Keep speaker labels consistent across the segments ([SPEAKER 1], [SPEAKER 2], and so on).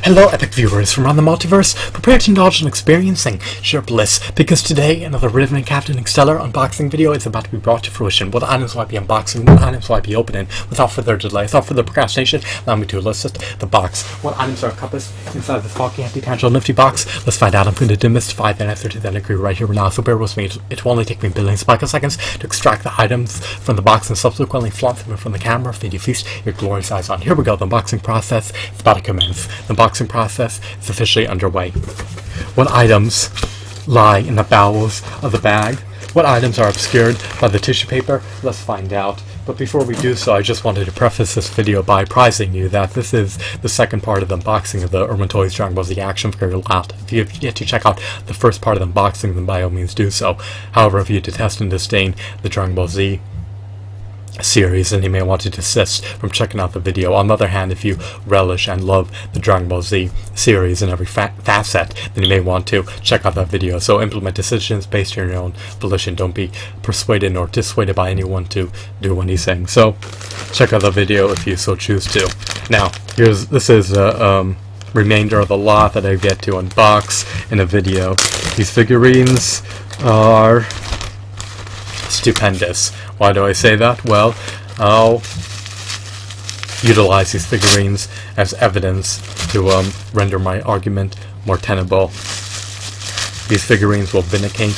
[SPEAKER 1] Hello, epic viewers from around the multiverse. Prepare to indulge in experiencing sheer bliss, because today another Riven Captaining Stellar unboxing video is about to be brought to fruition. What items will I be unboxing? What items will I be opening? Without further delay, without further procrastination, allow me to elicit the box. What items are encompassed inside this foggy, empty, tangible, nifty box? Let's find out. I'm going to demystify that answer to that inquiry right here and now, so bear with me. It will only take me billions of picoseconds to extract the items from the box and subsequently flaunt them from the camera for you to feast your glorious eyes on. Here we go. The unboxing process is about to commence. The unboxing process is officially underway. What items lie in the bowels of the bag? What items are obscured by the tissue paper? Let's find out. But before we do so, I just wanted to preface this video by apprising you that this is the second part of the unboxing of the Urban Toys Dragon Ball Z action figure lot. If you have yet to check out the first part of the unboxing, then by all means do so. However, if you detest and disdain the Dragon Ball Z series, then you may want to desist from checking out the video. On the other hand, if you relish and love the Dragon Ball Z series in every facet, then you may want to check out that video. So implement decisions based on your own volition. Don't be persuaded nor dissuaded by anyone to do anything. So check out the video if you so choose to. Now, this is a remainder of the lot that I've yet to unbox in a video. These figurines are stupendous. Why do I say that? Well, I'll utilize these figurines as evidence to render my argument more tenable. These figurines will vindicate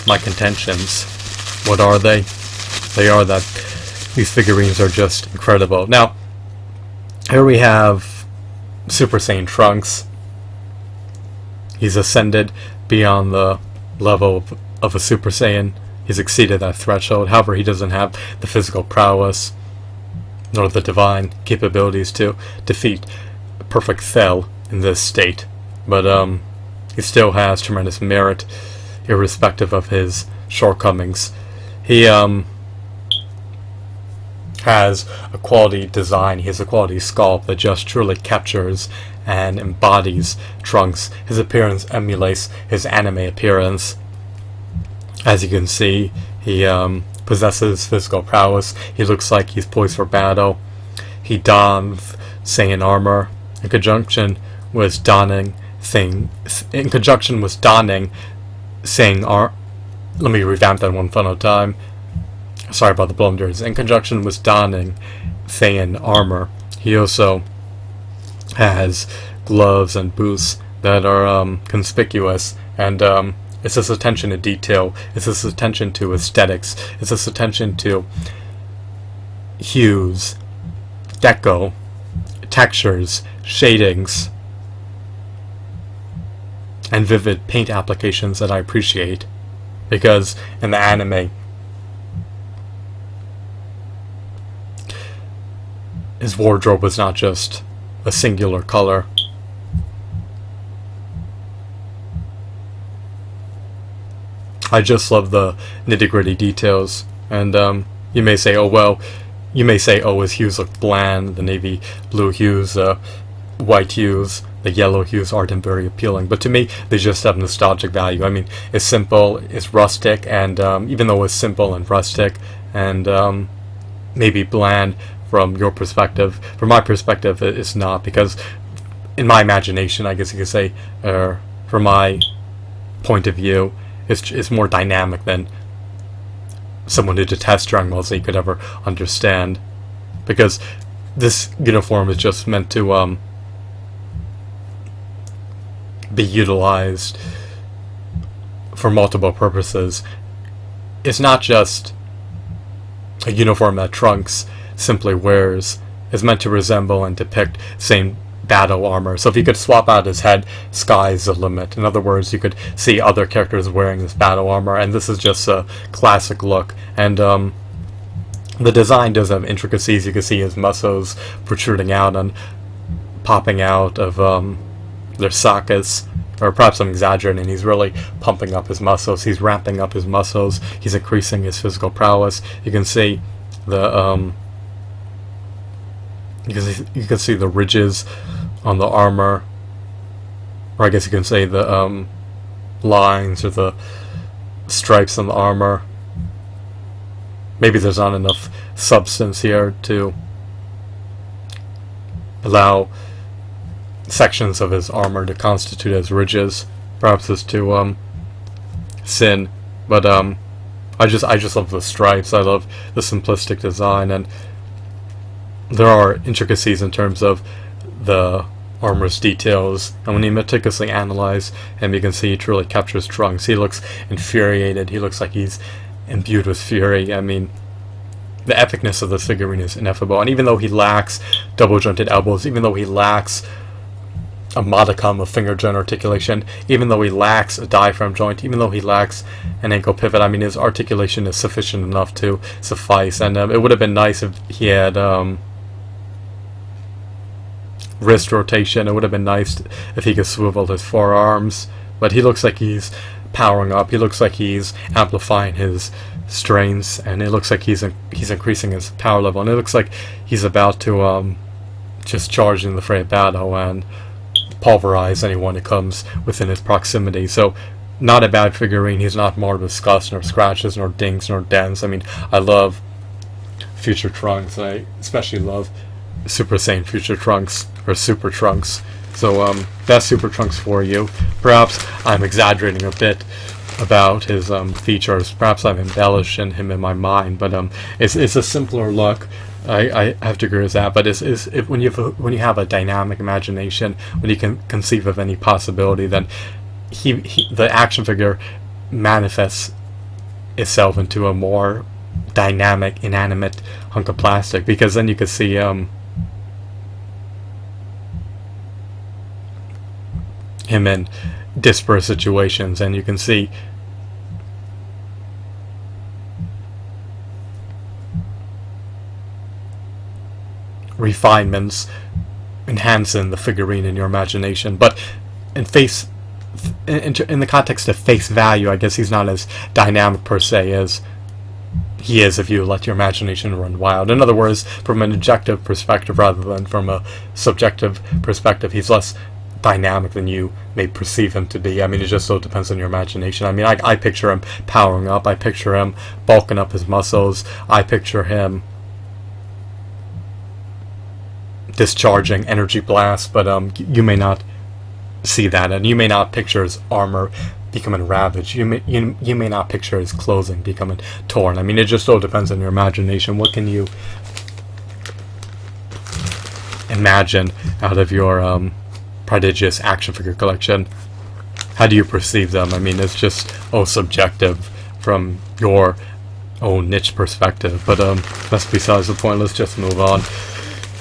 [SPEAKER 1] my contentions. What are they? They are that these figurines are just incredible. Now, here we have Super Saiyan Trunks. He's ascended beyond the level of a Super Saiyan. He's exceeded that threshold. However, he doesn't have the physical prowess nor the divine capabilities to defeat perfect Cell in this state. But he still has tremendous merit, irrespective of his shortcomings. He has a quality design. He has a quality sculpt that just truly captures and embodies Trunks. His appearance emulates his anime appearance. As you can see, he possesses physical prowess. He looks like he's poised for battle. He dons Saiyan armor in conjunction with donning Saiyan. Let me revamp that one final time. Sorry about the blunders. In conjunction with donning Saiyan armor, he also has gloves and boots that are conspicuous, and it's this attention to detail, it's this attention to aesthetics, it's this attention to hues, deco, textures, shadings, and vivid paint applications that I appreciate. Because in the anime, his wardrobe was not just a singular color. I just love the nitty-gritty details, and you may say, oh, his hues look bland, the navy blue hues, white hues, the yellow hues aren't very appealing, but to me, they just have nostalgic value. I mean, it's simple, it's rustic, and even though it's simple and rustic, and maybe bland from your perspective, from my perspective, it's not, because in my imagination, I guess you could say, from my point of view, it's more dynamic than someone who detests Dragon Ball Z could ever understand, because this uniform is just meant to be utilized for multiple purposes. It's not just a uniform that Trunks simply wears. It's meant to resemble and depict same battle armor. So if you could swap out his head, sky's the limit. In other words, you could see other characters wearing this battle armor, and this is just a classic look. And the design does have intricacies. You can see his muscles protruding out and popping out of their sockets, or perhaps I'm exaggerating. He's really pumping up his muscles. He's ramping up his muscles. He's increasing his physical prowess. You can see the you can see the ridges on the armor, or I guess you can say the lines or the stripes on the armor. Maybe there's not enough substance here to allow sections of his armor to constitute as ridges. Perhaps it's to sin, but I just love the stripes. I love the simplistic design, and there are intricacies in terms of the armor's details, and when you meticulously analyze him, you can see he truly captures Trunks. He looks infuriated. He looks like he's imbued with fury. I mean, the epicness of this figurine is ineffable, and even though he lacks double-jointed elbows, even though he lacks a modicum of finger joint articulation, even though he lacks a diaphragm joint, even though he lacks an ankle pivot, I mean, his articulation is sufficient enough to suffice, and it would have been nice if he had wrist rotation. It would have been nice if he could swivel his forearms, but he looks like he's powering up. He looks like he's amplifying his strains, and it looks like he's increasing his power level, and it looks like he's about to just charge in the fray of battle and pulverize anyone who comes within his proximity. So, not a bad figurine. He's not marred with scuffs, nor scratches, nor dings, nor dents. I mean, I love future Trunks. I especially love Super Saiyan Future Trunks, or Super Trunks. So that's Super Trunks for you. Perhaps I'm exaggerating a bit about his features. Perhaps I'm embellishing him in my mind, but it's a simpler look. I have to agree with that. But when you have a dynamic imagination, when you can conceive of any possibility, then the action figure manifests itself into a more dynamic, inanimate hunk of plastic, because then you could see him in disparate situations, and you can see refinements enhancing the figurine in your imagination. But in the context of face value, I guess he's not as dynamic per se as he is if you let your imagination run wild. In other words, from an objective perspective rather than from a subjective perspective, he's less dynamic than you may perceive him to be. I mean, it just so depends on your imagination. I mean, I picture him powering up. I picture him bulking up his muscles. I picture him discharging energy blasts, but you may not see that, and you may not picture his armor becoming ravaged. You may not picture his clothing becoming torn. I mean, it just so depends on your imagination. What can you imagine out of your prodigious action figure collection? How do you perceive them? I mean, it's just subjective from your own niche perspective. But that's besides the point. Let's just move on.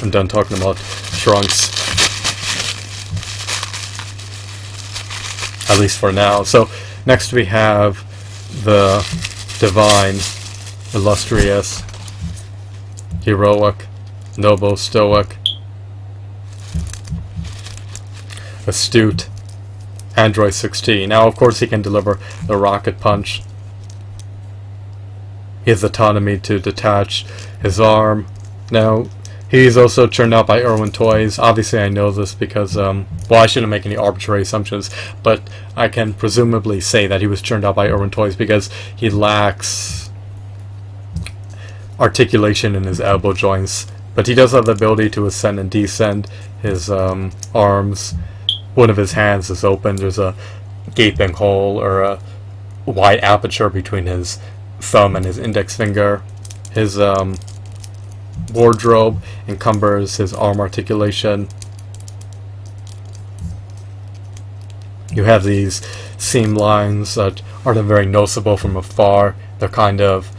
[SPEAKER 1] I'm done talking about Trunks, at least for now. So next we have the divine, illustrious, heroic, noble, stoic, astute Android 16. Now, of course, he can deliver the rocket punch. He has autonomy to detach his arm. Now, he's also churned out by Irwin Toys. Obviously, I know this because, well, I shouldn't make any arbitrary assumptions, but I can presumably say that he was churned out by Irwin Toys because he lacks articulation in his elbow joints. But he does have the ability to ascend and descend his arms. One of his hands is open. There's a gaping hole or a wide aperture between his thumb and his index finger. His wardrobe encumbers his arm articulation. You have these seam lines that aren't very noticeable from afar. They're kind of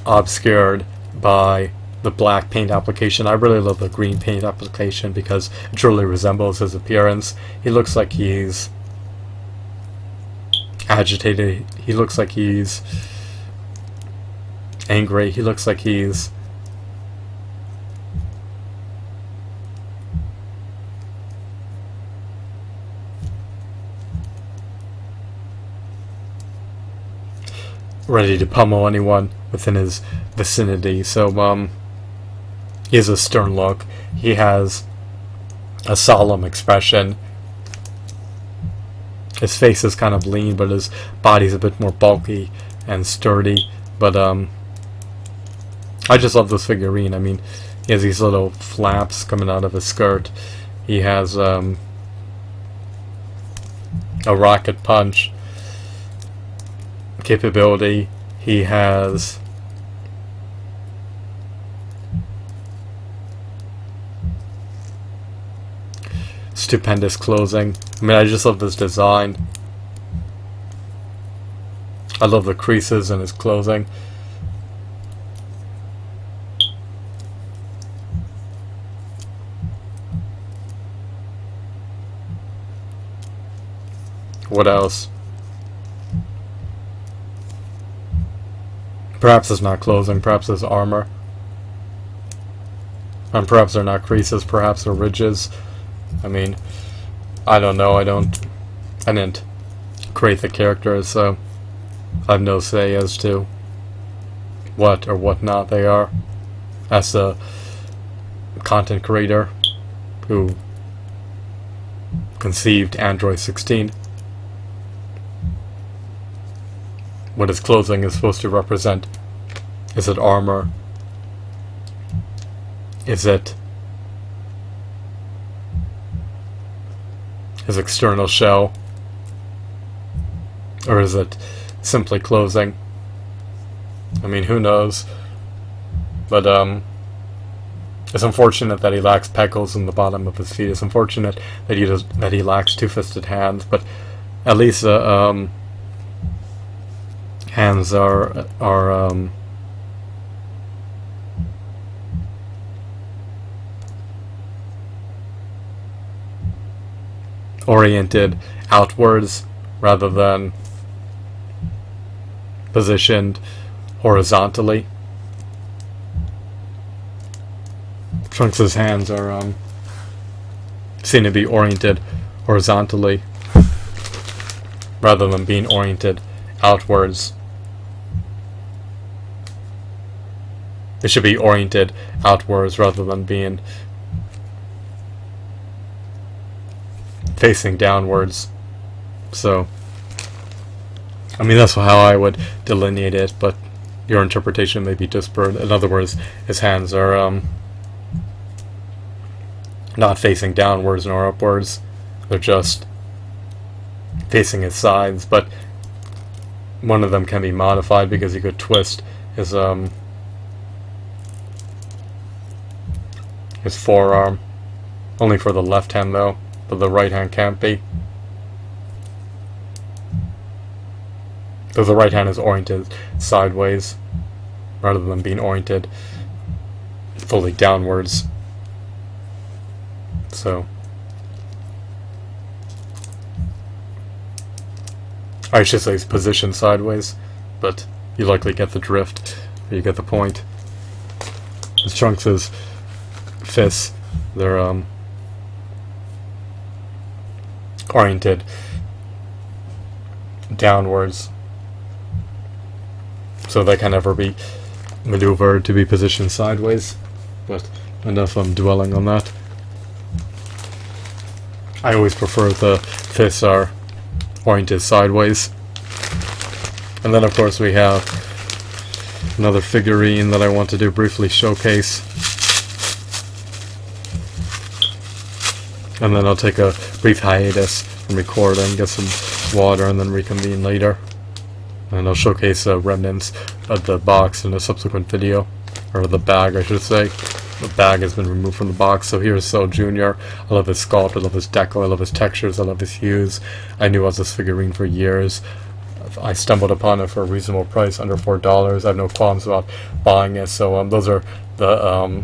[SPEAKER 1] obscured by the black paint application. I really love the green paint application because it truly resembles his appearance. He looks like he's agitated. He looks like he's angry. He looks like he's ready to pummel anyone within his vicinity. So he has a stern look. He has a solemn expression. His face is kind of lean, but his body's a bit more bulky and sturdy. But I just love this figurine. I mean, he has these little flaps coming out of his skirt. He has a rocket punch capability. He has stupendous closing. I mean, I just love this design. I love the creases in his clothing. What else? Perhaps it's not clothing, perhaps it's armor. And perhaps they're not creases, perhaps they're ridges. I mean, I don't know, I didn't create the characters, so I have no say as to what or what not they are. As a content creator who conceived Android 16, what his clothing is supposed to represent. Is it armor? Is it his external shell? Or is it simply clothing? I mean, who knows? But it's unfortunate that he lacks pecals in the bottom of his feet. It's unfortunate that he lacks two-fisted hands. But at least hands are oriented outwards rather than positioned horizontally. Trunks' hands are seem to be oriented horizontally rather than being oriented outwards. It should be oriented outwards rather than being facing downwards. So, I mean, that's how I would delineate it, but your interpretation may be disparate. In other words, his hands are not facing downwards nor upwards. They're just facing his sides, but one of them can be modified because you could twist his forearm. Only for the left hand though, but the right hand can't be. Because the right hand is oriented sideways rather than being oriented fully downwards. So I should say it's positioned sideways, but you likely get the drift, or you get the point. His Trunks' fists, they're oriented downwards, so they can never be maneuvered to be positioned sideways. But enough dwelling on that. I always prefer the fists are oriented sideways. And then of course we have another figurine that I want to do briefly showcase. And then I'll take a brief hiatus from recording, get some water, and then reconvene later. And I'll showcase remnants of the box in a subsequent video. Or the bag, I should say. The bag has been removed from the box. So here's Cell Jr. I love his sculpt, I love his deco, I love his textures, I love his hues. I knew of this figurine for years. I stumbled upon it for a reasonable price, under $4. I have no qualms about buying it. So those are the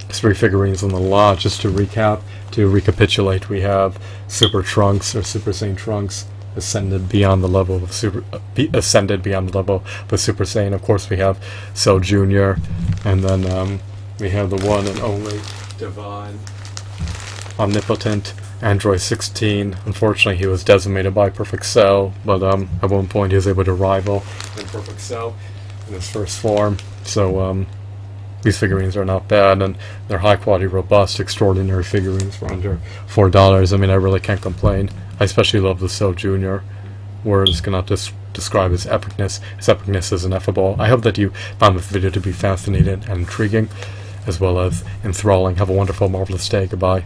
[SPEAKER 1] 3 figurines on the lot. Just to recap, to recapitulate, we have Super Trunks, or Super Saiyan Trunks, ascended beyond the level of Super Saiyan. Of course, we have Cell Jr. And then we have the one and only divine, omnipotent Android 16. Unfortunately, he was decimated by Perfect Cell, but at one point he was able to rival in Perfect Cell in his first form. So these figurines are not bad, and they're high quality, robust, extraordinary figurines for under $4. I mean, I really can't complain. I especially love the Cell Jr. Words cannot describe his epicness. His epicness is ineffable. I hope that you found this video to be fascinating and intriguing, as well as enthralling. Have a wonderful, marvelous day. Goodbye.